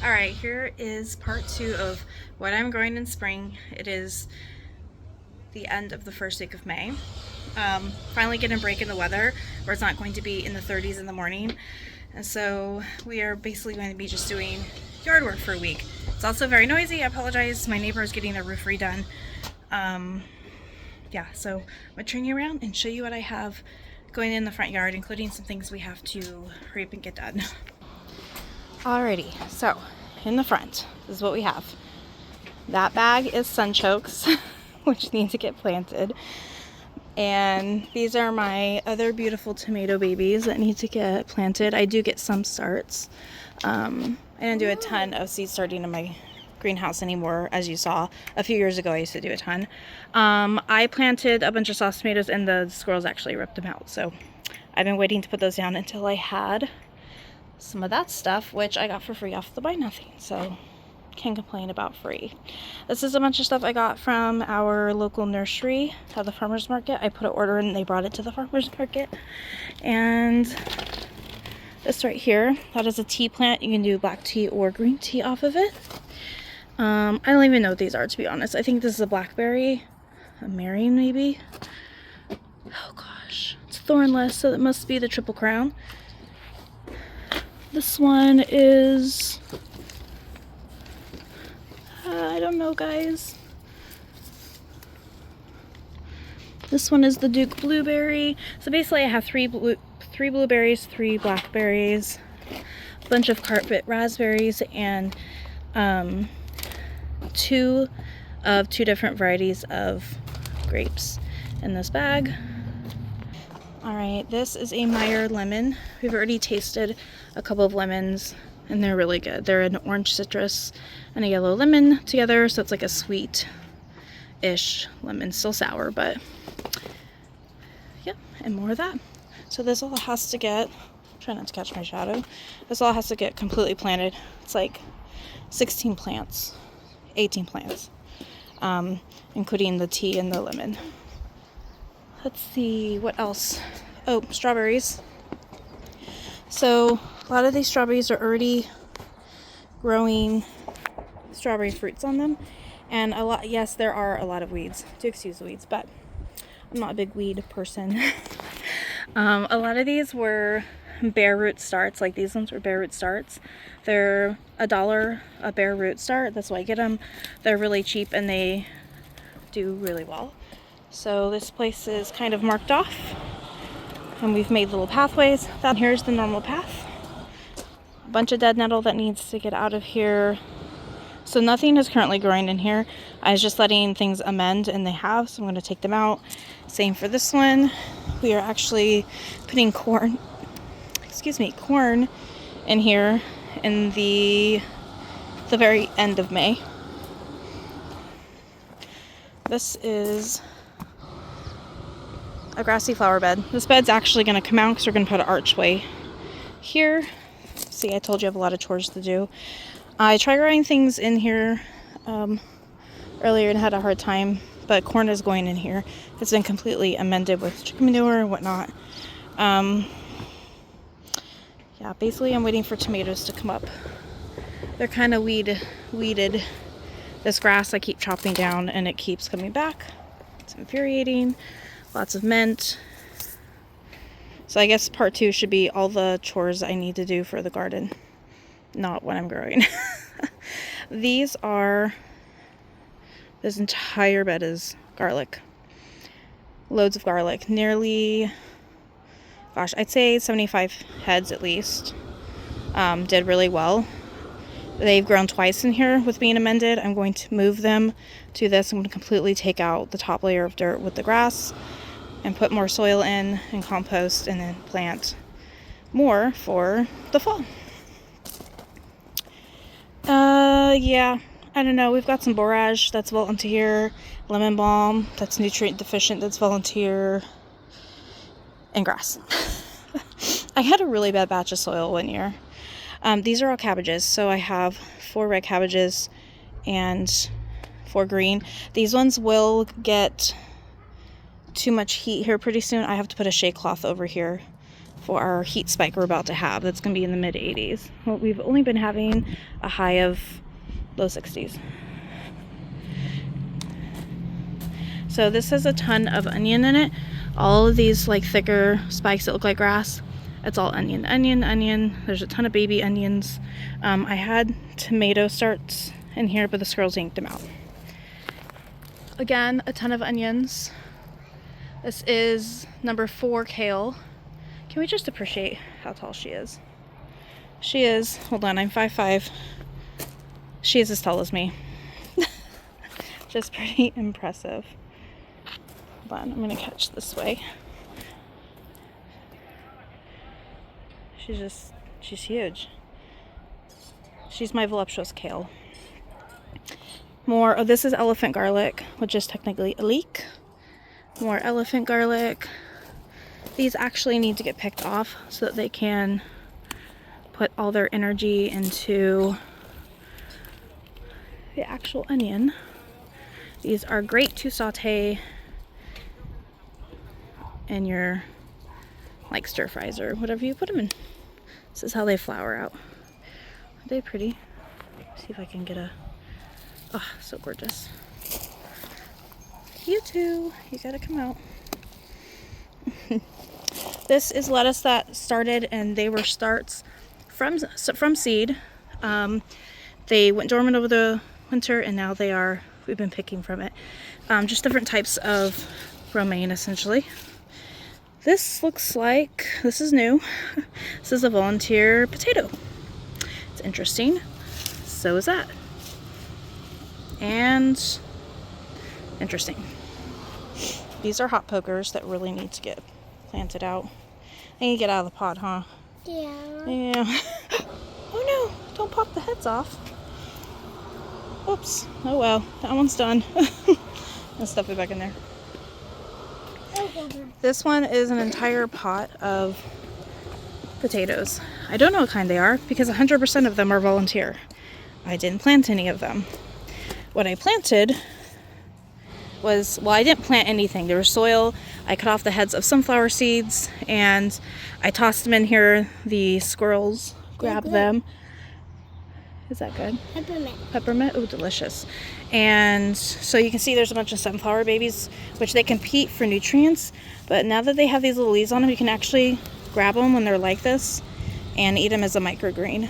Alright, here is part 2 of what I'm growing in spring. It is the end of the first week of May. Finally getting a break in the weather where it's not going to be in the 30s in the morning. And so we are basically going to be just doing yard work for a week. It's also very noisy. I apologize. My neighbor is getting their roof redone. Yeah, so I'm going to turn you around and show you what I have going in the front yard, including some things we have to hurry up and get done. Alrighty, so in the front, this is what we have. That bag is sunchokes, which need to get planted. And these are my other beautiful tomato babies that need to get planted. I do get some starts. I didn't do a ton of seed starting in my greenhouse anymore, as you saw. A few years ago, I used to do a ton. I planted a bunch of sauce tomatoes and the squirrels actually ripped them out. So I've been waiting to put those down until I had some of that stuff, which I got for free off the Buy Nothing, so can't complain about free. This is a bunch of stuff I got from our local nursery at the farmer's market. I put an order in and they brought it to the farmer's market. And this right here, that is a tea plant. You can do black tea or green tea off of it. I don't even know what these are, to be honest. I think this is a blackberry, a Marion maybe. Oh gosh, it's thornless, so it must be the triple crown. This one is, I don't know, guys. This one is the Duke blueberry. So basically I have three blueberries, 3 blackberries, a bunch of carpet raspberries, and 2 different varieties of grapes in this bag. Alright, this is a Meyer lemon. We've already tasted a couple of lemons and they're really good. They're an orange citrus and a yellow lemon together, so it's like a sweet-ish lemon. Still sour, but yeah, and more of that. So this all has to get, try not to catch my shadow, this all has to get completely planted. It's like 16 plants, 18 plants, including the tea and the lemon. Let's see, what else? Oh, strawberries. So a lot of these strawberries are already growing strawberry fruits on them. And yes, there are a lot of weeds. Do excuse the weeds, but I'm not a big weed person. A lot of these were bare root starts. Like these ones were bare root starts. They're $1 a bare root start. That's why I get them. They're really cheap and they do really well. So this place is kind of marked off and we've made little pathways. Here's the normal path. A bunch of dead nettle that needs to get out of here. So nothing is currently growing in here. I was just letting things amend and they have, so I'm going to take them out. Same for this one. We are actually putting corn in here in the very end of May. This is a grassy flower bed. This bed's actually going to come out because we're going to put an archway here. See, I told you I have a lot of chores to do. I tried growing things in here earlier and had a hard time, but corn is going in here. It's been completely amended with chicken manure and whatnot. Yeah, basically I'm waiting for tomatoes to come up. They're kind of weeded. This grass I keep chopping down and it keeps coming back. It's infuriating. Lots of mint. So I guess part 2 should be all the chores I need to do for the garden, not what I'm growing. This entire bed is garlic. Loads of garlic. Nearly, gosh, I'd say 75 heads at least. Did really well. They've grown twice in here with being amended. I'm going to move them to this. I'm going to completely take out the top layer of dirt with the grass and put more soil in and compost and then plant more for the fall. Yeah, I don't know. We've got some borage that's volunteer, lemon balm that's nutrient deficient that's volunteer, and grass. I had a really bad batch of soil one year. These are all cabbages. So I have 4 red cabbages and 4 green. These ones will get too much heat here pretty soon. I have to put a shade cloth over here for our heat spike we're about to have. That's going to be in the mid 80s. Well, we've only been having a high of low 60s. So this has a ton of onion in it. All of these like thicker spikes that look like grass, it's all onion, onion, onion. There's a ton of baby onions. I had tomato starts in here, but the squirrels yanked them out. Again, a ton of onions. This is number 4 kale. Can we just appreciate how tall she is? She is, hold on, I'm 5'5". She is as tall as me. Just pretty impressive. Hold on, I'm gonna catch this way. She's huge. She's my voluptuous kale. More, oh, this is elephant garlic, which is technically a leek. More elephant garlic. These actually need to get picked off so that they can put all their energy into the actual onion. These are great to saute in your like stir fries or whatever you put them in. This is how they flower out. Are they pretty? See if I can get a, oh, so gorgeous. You too, you gotta come out. This is lettuce that started, and they were starts from seed. They went dormant over the winter, and now we've been picking from it. Just different types of romaine, essentially. This looks like, this is new. This is a volunteer potato. It's interesting. So is that. And interesting. These are hot pokers that really need to get planted out. They need to get out of the pot, huh? Yeah. Yeah. Oh no, don't pop the heads off. Oops. Oh well, that one's done. I'll stuff it back in there. This one is an entire pot of potatoes. I don't know what kind they are because 100% of them are volunteer. I didn't plant any of them. What I planted was, well, I didn't plant anything. There was soil. I cut off the heads of sunflower seeds and I tossed them in here. The squirrels grabbed them. Is that good? Peppermint. Peppermint? Oh, delicious. And so you can see there's a bunch of sunflower babies, which they compete for nutrients. But now that they have these little leaves on them, you can actually grab them when they're like this and eat them as a microgreen.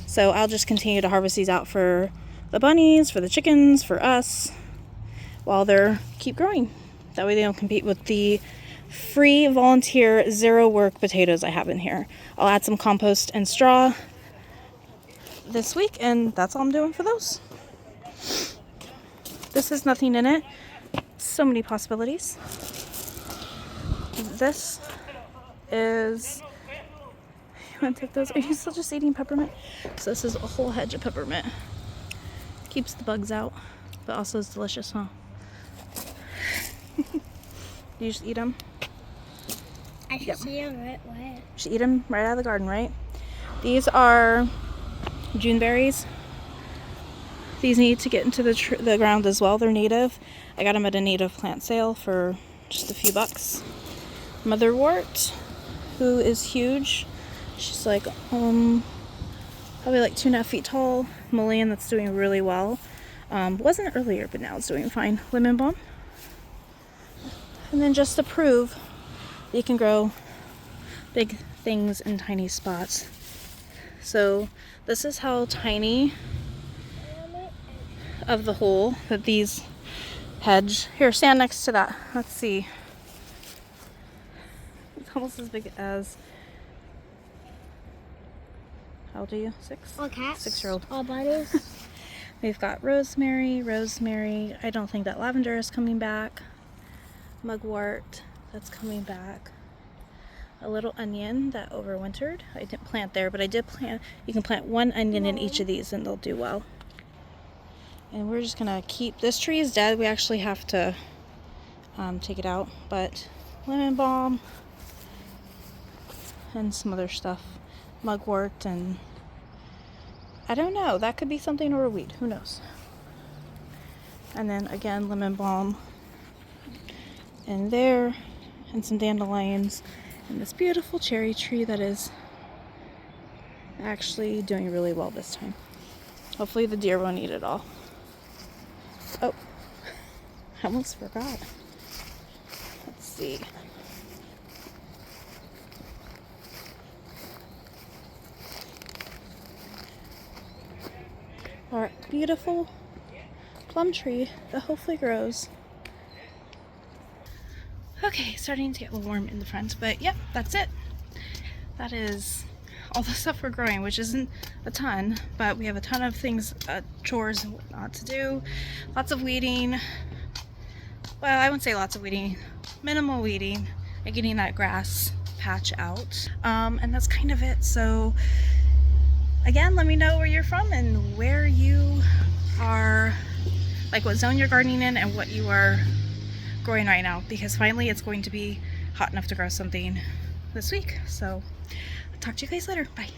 So I'll just continue to harvest these out for the bunnies, for the chickens, for us, while they keep growing. That way they don't compete with the free volunteer zero work potatoes I have in here. I'll add some compost and straw this week, and that's all I'm doing for those. This has nothing in it. So many possibilities. This is, you want to take those? Are you still just eating peppermint? So this is a whole hedge of peppermint. Keeps the bugs out, but also is delicious, huh? You just eat them? I should see them right away. Just eat them right out of the garden, right? These are June berries. These need to get into the ground as well. They're native. I got them at a native plant sale for just a few bucks. Motherwort, who is huge. She's like probably like 2.5 feet tall. Mullein that's doing really well. Wasn't earlier, but now it's doing fine. Lemon balm. And then just to prove that you can grow big things in tiny spots. So this is how tiny of the hole that these hedge. Here, stand next to that. Let's see. It's almost as big as, how old are you? 6? All cats. 6-year-old. All bunnies. We've got rosemary. I don't think that lavender is coming back. Mugwort, that's coming back. A little onion that overwintered. I didn't plant there, but I did plant. You can plant one onion in each of these and they'll do well. And we're just gonna keep, this tree is dead. We actually have to take it out, but lemon balm and some other stuff. Mugwort, and I don't know, that could be something or a weed, who knows. And then again, lemon balm in there, and some dandelions. And this beautiful cherry tree that is actually doing really well this time. Hopefully the deer won't eat it all. Oh, I almost forgot. Let's see. Our beautiful plum tree that hopefully grows. Okay, starting to get a little warm in the front, but yep, that's it. That is all the stuff we're growing, which isn't a ton, but we have a ton of things, chores and whatnot to do. Lots of weeding. Well, I wouldn't say lots of weeding, minimal weeding, and getting that grass patch out. And that's kind of it. So again, let me know where you're from and where you are, like what zone you're gardening in and what you are growing right now, because finally it's going to be hot enough to grow something this week. So I'll talk to you guys later. Bye.